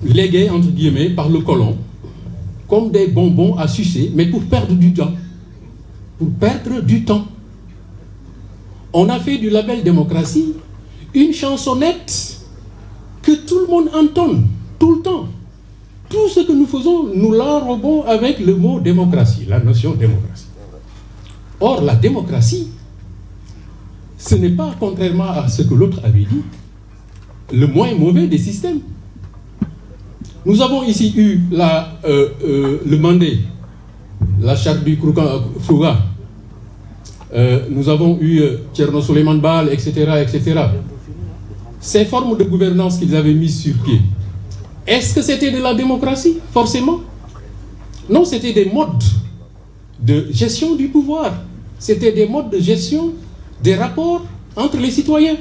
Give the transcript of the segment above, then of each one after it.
légués, entre guillemets, par le colon, comme des bonbons à sucer, mais pour perdre du temps. Pour perdre du temps. On a fait du label démocratie une chansonnette que tout le monde entonne, tout le temps. Tout ce que nous faisons, nous l'enrobons avec le mot démocratie, la notion démocratie. Or, la démocratie, ce n'est pas, contrairement à ce que l'autre avait dit, le moins mauvais des systèmes. Nous avons ici eu le Mandé, la charte du Fouga. Nous avons eu Thierno Souleymane Baal, etc., etc. Ces formes de gouvernance qu'ils avaient mises sur pied, est-ce que c'était de la démocratie, forcément? Non, c'était des modes de gestion du pouvoir. C'était des modes de gestion des rapports entre les citoyens.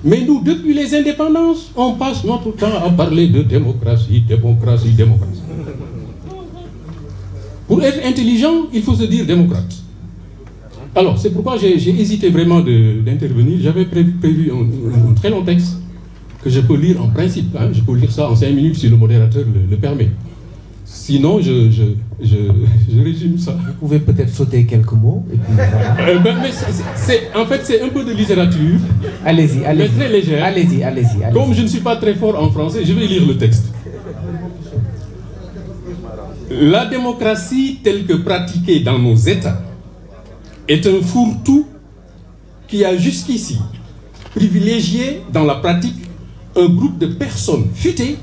Mais nous, depuis les indépendances, on passe notre temps à parler de démocratie, démocratie, démocratie. Pour être intelligent, il faut se dire démocrate. Alors, c'est pourquoi j'ai hésité vraiment d'intervenir. J'avais prévu un très long texte que je peux lire en principe. Hein. Je peux lire ça en 5 minutes si le modérateur le permet. Sinon, je résume ça. Vous pouvez peut-être sauter quelques mots. Et puis, voilà. En fait, c'est un peu de littérature. Allez-y, allez-y. Mais très légère. Allez-y, allez-y. Comme je ne suis pas très fort en français, je vais lire le texte. La démocratie telle que pratiquée dans nos États est un fourre-tout qui a jusqu'ici privilégié dans la pratique un groupe de personnes futées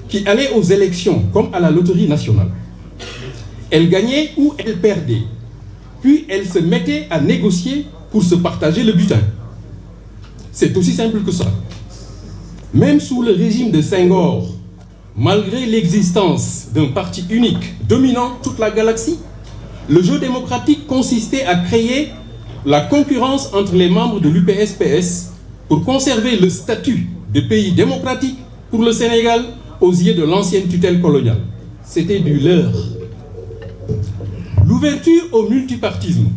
qui allaient aux élections comme à la loterie nationale. Elles gagnaient ou elles perdaient, puis elles se mettaient à négocier pour se partager le butin. C'est aussi simple que ça. Même sous le régime de Senghor, malgré l'existence d'un parti unique dominant toute la galaxie, le jeu démocratique consistait à créer la concurrence entre les membres de l'UPS-PS pour conserver le statut de pays démocratique pour le Sénégal aux yeux de l'ancienne tutelle coloniale. C'était du leurre. L'ouverture au multipartisme,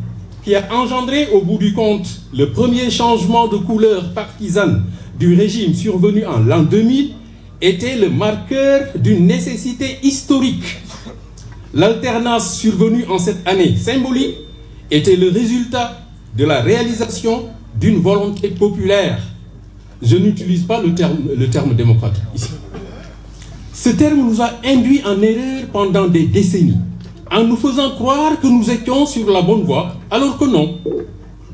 qui a engendré au bout du compte le premier changement de couleur partisane du régime survenu en l'an 2000, était le marqueur d'une nécessité historique. L'alternance survenue en cette année symbolique était le résultat de la réalisation d'une volonté populaire. Je n'utilise pas le terme démocratique ici. Ce terme nous a induits en erreur pendant des décennies, en nous faisant croire que nous étions sur la bonne voie, alors que non.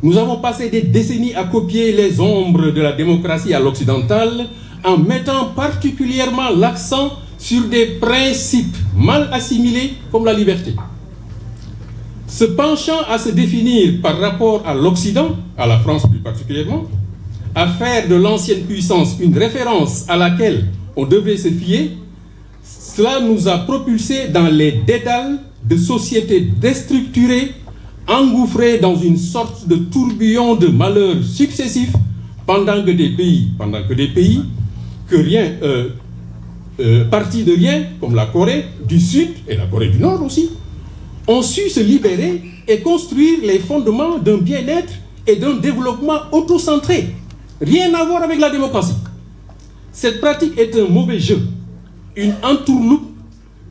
Nous avons passé des décennies à copier les ombres de la démocratie à l'occidentale, en mettant particulièrement l'accent sur des principes mal assimilés comme la liberté. Se penchant à se définir par rapport à l'Occident, à la France plus particulièrement, à faire de l'ancienne puissance une référence à laquelle on devait se fier, cela nous a propulsés dans les dédales de sociétés déstructurées, engouffrées dans une sorte de tourbillon de malheurs successifs, pendant que des pays, partis de rien, comme la Corée du Sud et la Corée du Nord aussi, ont su se libérer et construire les fondements d'un bien-être et d'un développement autocentré. Rien à voir avec la démocratie. Cette pratique est un mauvais jeu, une entourloupe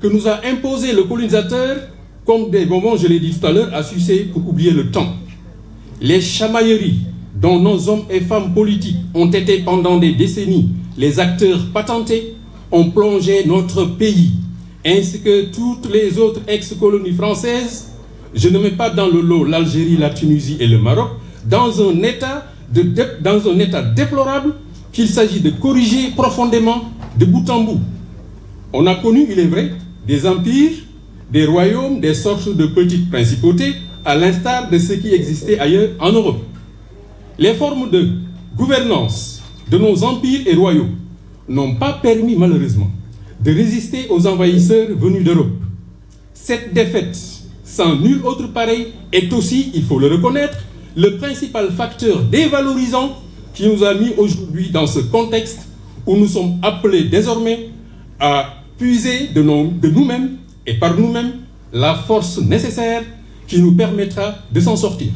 que nous a imposé le colonisateur comme des bonbons, je l'ai dit tout à l'heure, à sucer pour oublier le temps. Les chamailleries dont nos hommes et femmes politiques ont été pendant des décennies les acteurs patentés ont plongé notre pays, ainsi que toutes les autres ex-colonies françaises, je ne mets pas dans le lot l'Algérie, la Tunisie et le Maroc, dans un état déplorable qu'il s'agit de corriger profondément de bout en bout. On a connu, il est vrai, des empires, des royaumes, des sortes de petites principautés, à l'instar de ce qui existait ailleurs en Europe. Les formes de gouvernance de nos empires et royaumes n'ont pas permis, malheureusement, de résister aux envahisseurs venus d'Europe. Cette défaite, sans nul autre pareil, est aussi, il faut le reconnaître, le principal facteur dévalorisant qui nous a mis aujourd'hui dans ce contexte où nous sommes appelés désormais à puiser de nous-mêmes et par nous-mêmes la force nécessaire qui nous permettra de s'en sortir.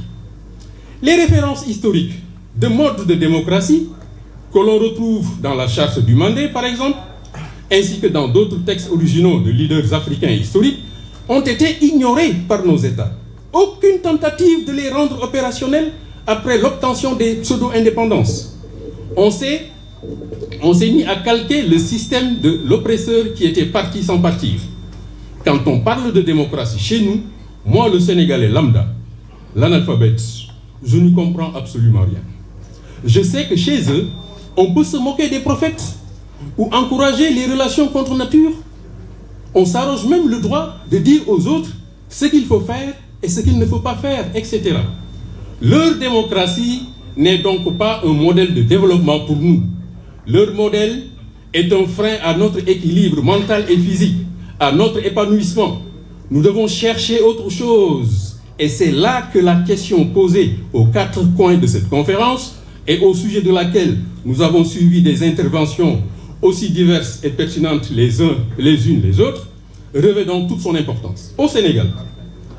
Les références historiques de mode de démocratie que l'on retrouve dans la charte du Mandé, par exemple, ainsi que dans d'autres textes originaux de leaders africains historiques, ont été ignorés par nos États. Aucune tentative de les rendre opérationnels après l'obtention des pseudo-indépendances. On s'est mis à calquer le système de l'oppresseur qui était parti sans partir. Quand on parle de démocratie chez nous, moi le Sénégalais lambda, l'analphabète, je n'y comprends absolument rien. Je sais que chez eux, on peut se moquer des prophètes ou encourager les relations contre nature. On s'arroge même le droit de dire aux autres ce qu'il faut faire et ce qu'il ne faut pas faire, etc. Leur démocratie n'est donc pas un modèle de développement pour nous. Leur modèle est un frein à notre équilibre mental et physique, à notre épanouissement. Nous devons chercher autre chose. Et c'est là que la question posée aux 4 coins de cette conférence et au sujet de laquelle nous avons suivi des interventions aussi diverses et pertinentes les unes les autres, revêt donc toute son importance. Au Sénégal,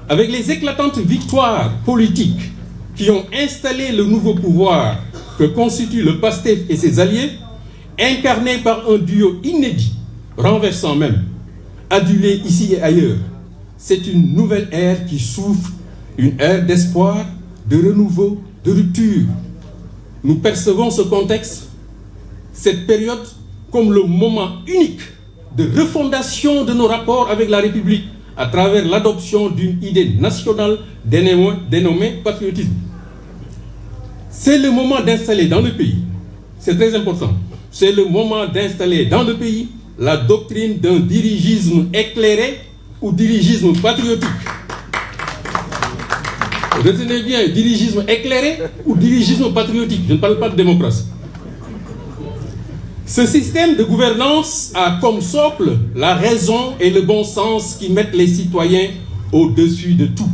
avec les éclatantes victoires politiques qui ont installé le nouveau pouvoir que constituent le PASTEF et ses alliés, incarnés par un duo inédit, renversant même, adulé ici et ailleurs, c'est une nouvelle ère qui souffle, une ère d'espoir, de renouveau, de rupture. Nous percevons ce contexte, cette période, comme le moment unique de refondation de nos rapports avec la République à travers l'adoption d'une idée nationale dénommée patriotisme. C'est le moment d'installer dans le pays, c'est très important, c'est le moment d'installer dans le pays la doctrine d'un dirigisme éclairé ou dirigisme patriotique. Retenez bien, dirigisme éclairé ou dirigisme patriotique, je ne parle pas de démocratie. Ce système de gouvernance a comme socle la raison et le bon sens qui mettent les citoyens au-dessus de tout.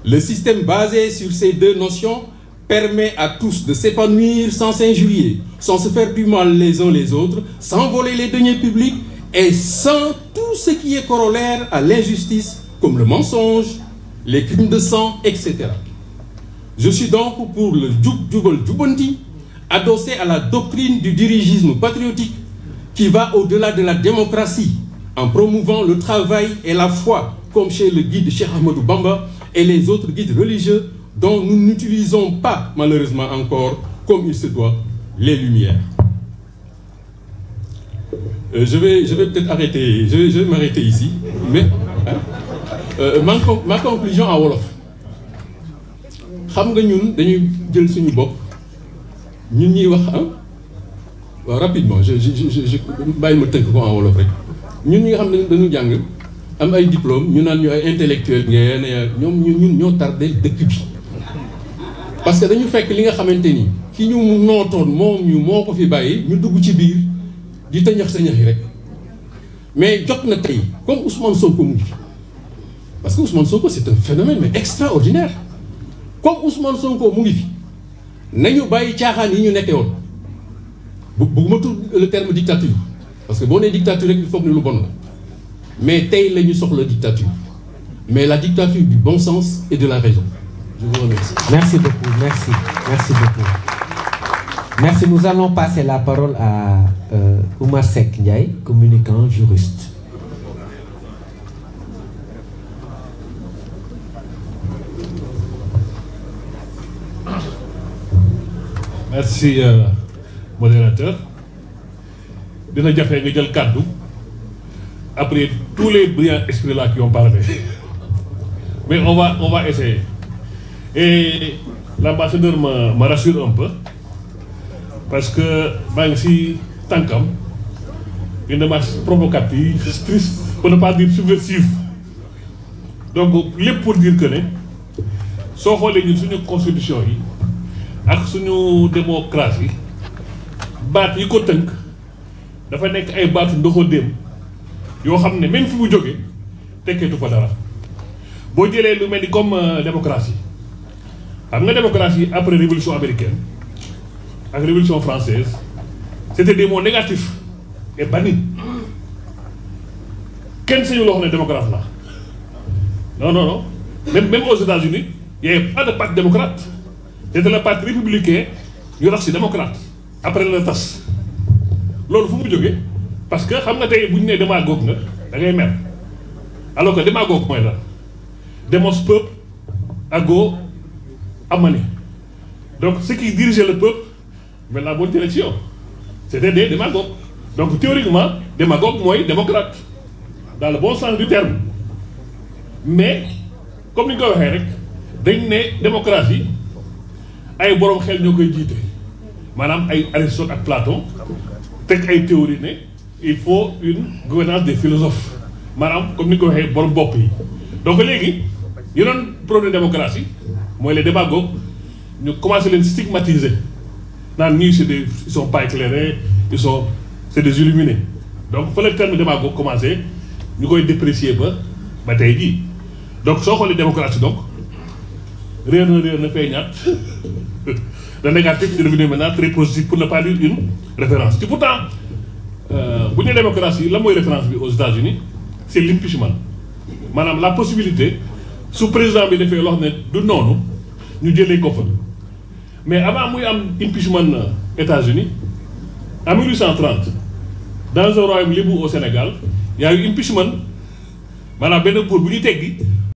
Le système basé sur ces deux notions permet à tous de s'épanouir sans s'injurier, sans se faire du mal les uns les autres, sans voler les deniers publics et sans tout ce qui est corollaire à l'injustice, comme le mensonge, les crimes de sang, etc. Je suis donc pour le Jubal Jubanti, adossé à la doctrine du dirigisme patriotique qui va au-delà de la démocratie en promouvant le travail et la foi, comme chez le guide Cheikh Ahmadou Bamba et les autres guides religieux dont nous n'utilisons pas malheureusement encore, comme il se doit, les lumières. Je vais peut-être arrêter, je vais m'arrêter ici, mais ma conclusion en wolof. Xam nga ñun dañuy jël suñu bopp ñun ñuy wax rapidement je bàyyi ma tënk ko en wolof rek ñun ñi nga xam ne dañu jàng am ay diplôme ñu naan ñu ay intellectuel ngeen ñun ñoo tardé dëkk bi parce que dañu fekk li nga xamante ni ki ñu nootoon moom ñu moo ko fi bàyyi ñu dugg ci biir di tëñax sañaxi rek mais jot na tey comme Ousmane Sonko mu ngi parce que Ousmane Sonko c'est un phénomène mais extraordinaire comme Ousmane Sonko mu ngi fi nañu bàyyi caaxaan yi ñu nekkee woon bëgguma tudd le terme dictature parce que boo nee dictature rek il faut que ni lu bon la mais tey la ñu soxla dictature mais la dictature du bon sens et de la raison. Je vous remercie. Merci beaucoup, merci beaucoup. Merci, nous allons passer la parole à Oumar Seck Ndiaye, communicant juriste. Merci, modérateur. Dina jafe nga jël kàddu après tous les brillants esprits là qui ont parlé. Mais on va essayer. Et l'ambassadeur me rassure un peu parce que maa ngi si tànkam une démarche provocative, triste, pour ne pas dire subversive. Donc lépp pour dire que ne soo xoolee ñun suñu constitution yi ak suñu démocratie baat yi ko tënk dafa nekk ay baatu ndoxandéem yoo xam ne même fi mu jógee tekkeetu fa dara boo jëlee lu mel ni comme démocratie xam nga démocratie après révolution américaine ak révolution française c'était des mots négatifs et bannis kenn sañu loo xam ne démocrate la non même aux États-Unis il y avait pas de parti démocrate c'était le parti républicain ñu rax si démocrate après la tas loolu fu mu jógee parce que xam nga tey bu ñu nee démagogue nga da ngay mer alors que démagogue mooy la démos peuple ago amani donc ceux qui dirigeaient le peuple mais la bonne direction c'était des démagogues donc théoriquement démagogue mooy démocrate dans le bon sens du terme mais comme ni ñu ko waxee rek dañ ne démocratie ay borom xel ñoo koy jiite maanaam ay Aristote ak Platon teg ay théorie ne il faut une gouvernance des philosophes maanaam comme ni ñu ko waxee borom bopp yi donc léegi yi doon problème démocratie mooy les démagogues ñu commencé leen stigmatiser naan ñii c'est des ils sont pas éclairés c'est des illuminés donc fa la terme démagogue commencé ñu koy déprécier ba tey jii donc soo xoolee démocratie donc réer na feeñaat le négatif est devenu maintenant très positif pour ne pas dire une référence te pourtant bu ñu démocratie la mooy référence bi aux États-Unis c'est l'impeachment maanaam la possibilité su président bi defee loo xam ne du noonu ñu jëlee ko fa mais avant muy am impeachment États-Unis en 1830 dans un royaume libre au Sénégal il y a eu impeachment maanaam benn buur bu ñu teggi